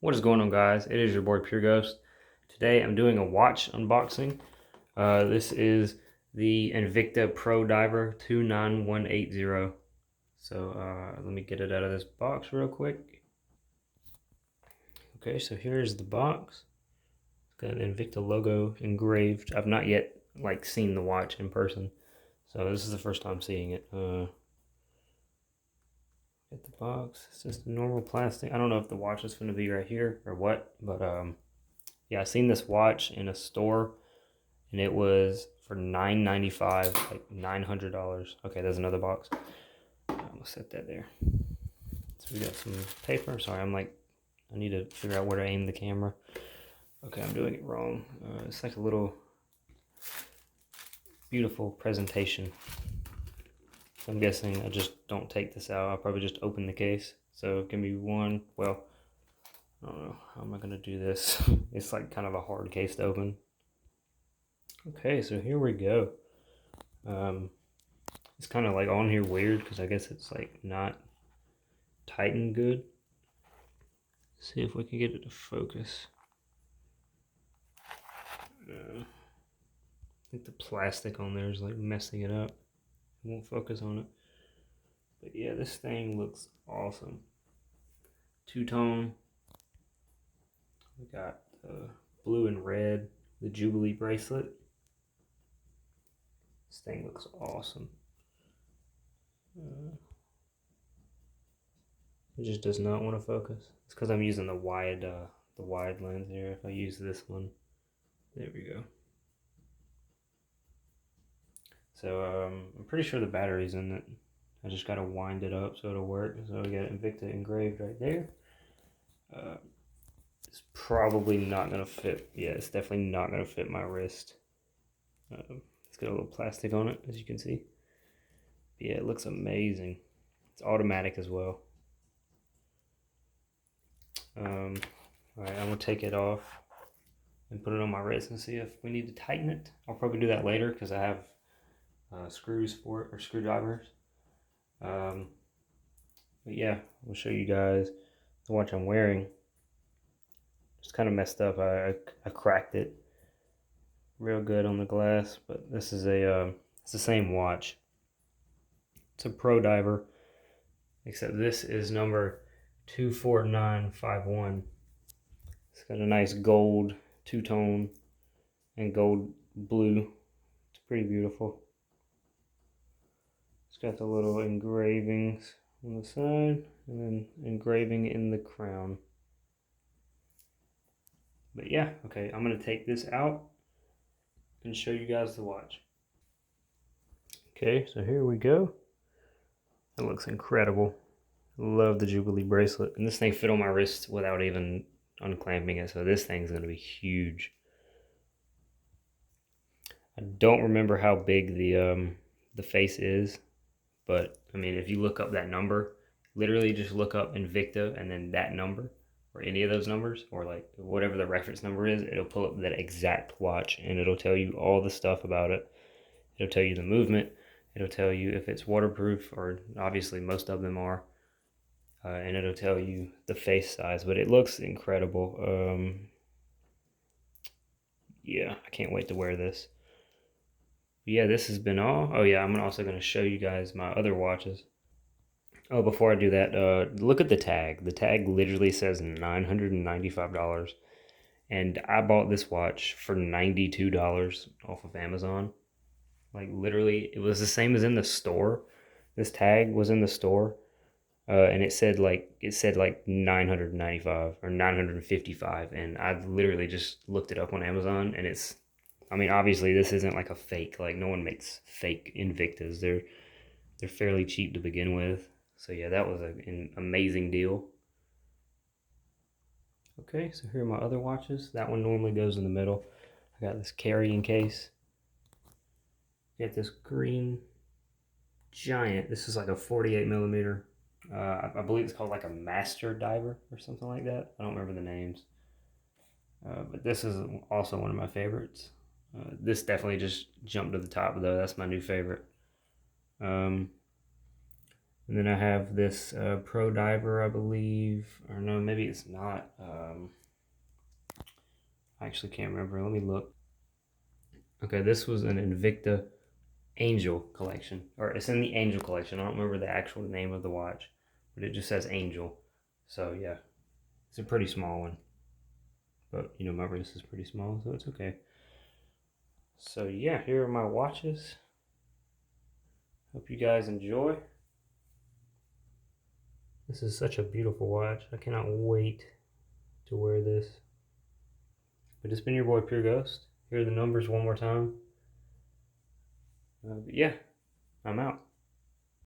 What is going on, guys? It is your boy Pure Ghost. Today I'm doing a watch unboxing. This is the Invicta Pro Diver 29180. So let me get it out of this box real quick. Okay, so here's the box. It's got an Invicta logo engraved. I've not yet seen the watch in person, so this is the first time seeing it. Get the box. It's just normal plastic. I don't know if the watch is going to be right here or what, but yeah, I seen this watch in a store, and it was for $995, like $900. Okay, there's another box. I'm gonna set that there. So we got some paper. Sorry, I need to figure out where to aim the camera. Okay, I'm doing it wrong. It's like a little beautiful presentation. So I'm guessing I just don't take this out. I'll probably just open the case. So give me one. Well, I don't know. How am I gonna do this? It's like kind of a hard case to open. Okay, so here we go. It's kind of like on here weird because I guess it's like not tightened good. Let's see if we can get it to focus. I think the plastic on there is like messing it up. It won't focus on it. But yeah, this thing looks awesome. Two-tone. We got blue and red, the Jubilee bracelet. This thing looks awesome. It just does not want to focus. It's because I'm using the wide lens here. If I use this one, there we go. So I'm pretty sure the battery's in it. I just gotta wind it up so it'll work. So we got Invicta engraved right there. It's probably not gonna fit. Yeah, it's definitely not gonna fit my wrist. It's got a little plastic on it, as you can see. But yeah, it looks amazing. It's automatic as well. All right, I'm gonna take it off and put it on my wrist and see if we need to tighten it. I'll probably do that later because I have screws for it, or screwdrivers. But yeah, I'll show you guys the watch I'm wearing. It's kind of messed up. I cracked it real good on the glass, but this is it's the same watch. It's a Pro Diver, except this is number 24951. It's got a nice gold two-tone and gold blue. It's pretty beautiful. It's got the little engravings on the side and then engraving in the crown. But yeah, okay, I'm gonna take this out and show you guys the watch. Okay, so here we go. It looks incredible. Love the Jubilee bracelet, and this thing fit on my wrist without even unclamping it, so this thing's gonna be huge. I don't remember how big the face is, but I mean, if you look up that number, literally just look up Invicta and then that number, or any of those numbers, or like whatever the reference number is, it'll pull up that exact watch and it'll tell you all the stuff about it. It'll tell you the movement. It'll tell you if it's waterproof, or obviously most of them are. And it'll tell you the face size, but it looks incredible. Yeah, I can't wait to wear this. But yeah, this has been all. Oh yeah, I'm also going to show you guys my other watches. Oh, before I do that, look at the tag. The tag literally says $995, and I bought this watch for $92 off of Amazon. Like literally, it was the same as in the store. This tag was in the store, and it said like 995 or 955, and I literally just looked it up on Amazon, and it's. I mean, obviously, this isn't like a fake. Like no one makes fake Invictas. They're fairly cheap to begin with. So yeah, that was an amazing deal. Okay, so here are my other watches. That one normally goes in the middle. I got this carrying case. Got this green giant. This is like a 48 millimeter. I believe it's called like a master diver or something like that. I don't remember the names. But this is also one of my favorites. This definitely just jumped to the top though. That's my new favorite. And then I have this Pro Diver, I believe. Or no, maybe it's not. I actually can't remember. Let me look. Okay, this was an Invicta Angel collection. Or it's in the Angel collection. I don't remember the actual name of the watch. But it just says Angel. So yeah, it's a pretty small one. But you know, my wrist is pretty small, so it's okay. So yeah, here are my watches. Hope you guys enjoy. This is such a beautiful watch. I cannot wait to wear this. But it's been your boy Pure Ghost. Here are the numbers one more time. Yeah, I'm out.